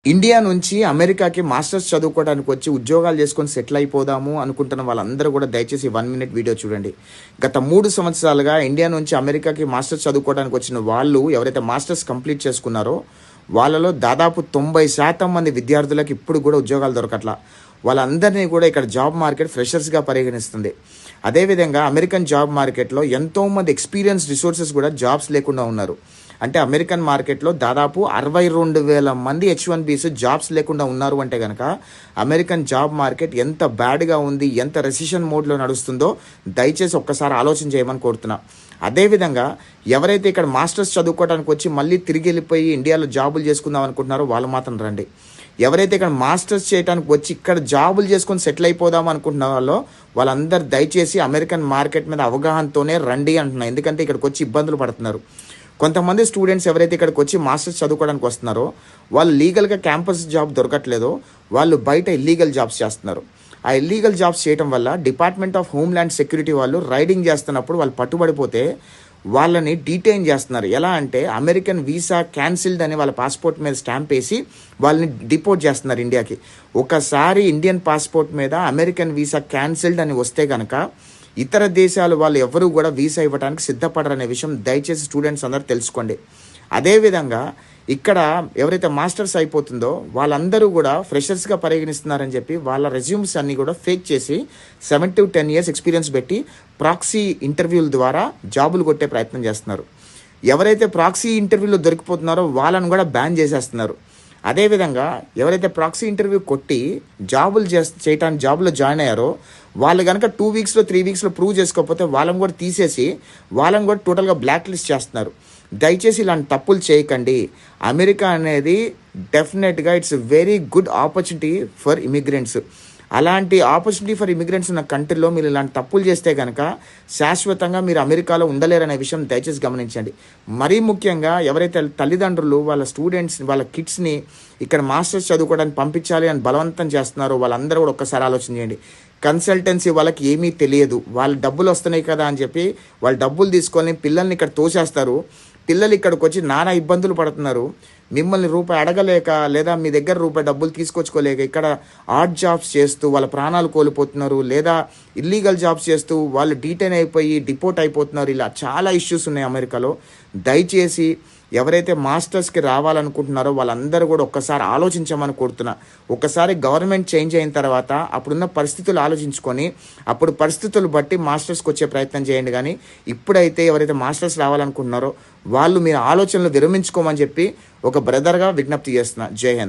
India నుంచి అమెరికాకి masters చదువుకోవడానికి వచ్చి ఉద్యోగాలు చేసుకొని సెటిల్ అయిపోదాము అనుకుంటున్న వాళ్ళందరూ కూడా దయచేసి 1 మినిట్ వీడియో చూడండి. గత 3 సంవత్సరాలుగా ఇండియా నుంచి అమెరికాకి మాస్టర్స్ చదువుకోవడానికి వచ్చిన వాళ్ళు ఎవరైతే మాస్టర్స్ కంప్లీట్ చేసుకున్నారో వాళ్ళలో దాదాపు 90% మంది విద్యార్థులకు ఇప్పుడు కూడా ఉద్యోగాలు దొరకట్లా. వాళ్ళందరినీ కూడా ఇక్కడ జాబ్ మార్కెట్ ఫ్రెషర్స్గా పరిగణిస్తుంది. అదేవిధంగా అమెరికన్ జాబ్ మార్కెట్లో ఎంతోమంది ఎక్స్పీరియన్స్ రిసోర్సెస్ కూడా జాబ్స్ లేకుండా ఉన్నారు. అంటే అమెరికన్ మార్కెట్లో దాదాపు 62,000 మంది H1Bs జాబ్స్ లేకుండా ఉన్నారు. అంటే కనుక అమెరికన్ జాబ్ మార్కెట్ ఎంత బ్యాడ్గా ఉంది, ఎంత రెసిషన్ మోడ్లో నడుస్తుందో దయచేసి ఒక్కసారి ఆలోచన చేయమని కోరుతున్నా. అదేవిధంగా ఎవరైతే ఇక్కడ మాస్టర్స్ చదువుకోవడానికి వచ్చి మళ్ళీ తిరిగి వెళ్ళిపోయి ఇండియాలో జాబులు చేసుకుందాం అనుకుంటున్నారో వాళ్ళు మాత్రం రండి. ఎవరైతే ఇక్కడ మాస్టర్స్ చేయడానికి వచ్చి ఇక్కడ జాబులు చేసుకొని సెటిల్ అయిపోదాం అనుకుంటున్న వాళ్ళందరూ దయచేసి అమెరికన్ మార్కెట్ మీద అవగాహనతోనే రండి అంటున్నారు. ఎందుకంటే ఇక్కడికి వచ్చి ఇబ్బందులు పడుతున్నారు. కొంతమంది స్టూడెంట్స్ ఎవరైతే ఇక్కడికి వచ్చి మాస్టర్స్ చదువుకోవడానికి వస్తున్నారో వాళ్ళు లీగల్గా క్యాంపస్ జాబ్ దొరకట్లేదో వాళ్ళు బయట ఇల్లీగల్ జాబ్స్ చేస్తున్నారు. ఆ ఇల్లీగల్ జాబ్స్ చేయడం వల్ల డిపార్ట్మెంట్ ఆఫ్ హోమ్ల్యాండ్ సెక్యూరిటీ వాళ్ళు రైడింగ్ చేస్తున్నప్పుడు వాళ్ళు పట్టుబడిపోతే వాళ్ళని డీటైన్ చేస్తున్నారు. ఎలా అంటే అమెరికన్ వీసా క్యాన్సిల్డ్ అని వాళ్ళ పాస్పోర్ట్ మీద స్టాంప్ వేసి వాళ్ళని డిపోర్ట్ చేస్తున్నారు ఇండియాకి. ఒకసారి ఇండియన్ పాస్పోర్ట్ మీద అమెరికన్ వీసా క్యాన్సిల్డ్ అని వస్తే కనుక ఇతర దేశాలు వాళ్ళు ఎవరు కూడా వీసా ఇవ్వడానికి సిద్ధపడరనే విషయం దయచేసి స్టూడెంట్స్ అందరూ తెలుసుకోండి. అదేవిధంగా ఇక్కడ ఎవరైతే మాస్టర్స్ అయిపోతుందో వాళ్ళందరూ కూడా ఫ్రెషర్స్గా పరిగణిస్తున్నారని చెప్పి వాళ్ళ రెజ్యూమ్స్ అన్నీ కూడా ఫేక్ చేసి 7 to 10 years ఎక్స్పీరియన్స్ పెట్టి ప్రాక్సీ ఇంటర్వ్యూల ద్వారా జాబులు కొట్టే ప్రయత్నం చేస్తున్నారు. ఎవరైతే ప్రాక్సీ ఇంటర్వ్యూలో దొరికిపోతున్నారో వాళ్ళని కూడా బ్యాన్ చేసేస్తున్నారు. అదేవిధంగా ఎవరైతే ప్రాక్సీ ఇంటర్వ్యూ కొట్టి జాబులు చేయడానికి జాబులో జాయిన్ అయ్యారో వాళ్ళు కనుక 2 weeksలో 3 weeksలో ప్రూవ్ చేసుకోకపోతే వాళ్ళని కూడా తీసేసి వాళ్ళని కూడా టోటల్గా బ్లాక్ లిస్ట్ చేస్తున్నారు. దయచేసి ఇలాంటి తప్పులు చేయకండి. అమెరికా అనేది డెఫినెట్గా it's very good opportunity for immigrants. అలాంటి ఆపర్చునిటీ ఫర్ ఇమిగ్రెంట్స్ ఉన్న కంట్రీలో మీరు ఇలాంటి తప్పులు చేస్తే కనుక శాశ్వతంగా మీరు అమెరికాలో ఉండలేరనే విషయం దయచేసి గమనించండి. మరీ ముఖ్యంగా ఎవరైతే తల్లిదండ్రులు వాళ్ళ స్టూడెంట్స్ వాళ్ళ కిడ్స్ని ఇక్కడ మాస్టర్స్ చదువుకోవడానికి పంపించాలి అని బలవంతం చేస్తున్నారో వాళ్ళందరూ కూడా ఒక్కసారి ఆలోచన చేయండి. కన్సల్టెన్సీ వాళ్ళకి ఏమీ తెలియదు, వాళ్ళ డబ్బులు వస్తున్నాయి కదా అని చెప్పి వాళ్ళు డబ్బులు తీసుకొని పిల్లల్ని ఇక్కడ తోసేస్తారు. పిల్లలు ఇక్కడికి వచ్చి నానా ఇబ్బందులు పడుతున్నారు. మిమ్మల్ని రూపాయి అడగలేక లేదా మీ దగ్గర రూపాయి డబ్బులు తీసుకొచ్చుకోలేక ఇక్కడ ఆర్ట్ జాబ్స్ చేస్తూ వాళ్ళ ప్రాణాలు కోల్పోతున్నారు, లేదా ఇల్లీగల్ జాబ్స్ చేస్తూ వాళ్ళు డీటైన్ అయిపోయి డిపోర్ట్ అయిపోతున్నారు. ఇలా చాలా ఇష్యూస్ ఉన్నాయి అమెరికాలో. దయచేసి ఎవరైతే మాస్టర్స్కి రావాలనుకుంటున్నారో వాళ్ళందరూ కూడా ఒక్కసారి ఆలోచించమని కోరుతున్నా. ఒక్కసారి గవర్నమెంట్ చేంజ్ అయిన తర్వాత అప్పుడున్న పరిస్థితులు ఆలోచించుకొని అప్పుడు పరిస్థితులు బట్టి మాస్టర్స్కి వచ్చే ప్రయత్నం చేయండి. కానీ ఇప్పుడైతే ఎవరైతే మాస్టర్స్ రావాలనుకుంటున్నారో వాళ్ళు మీరు ఆలోచనలు విరమించుకోమని చెప్పి ఒక బ్రదర్గా విజ్ఞప్తి చేస్తున్నా. జై హింద్.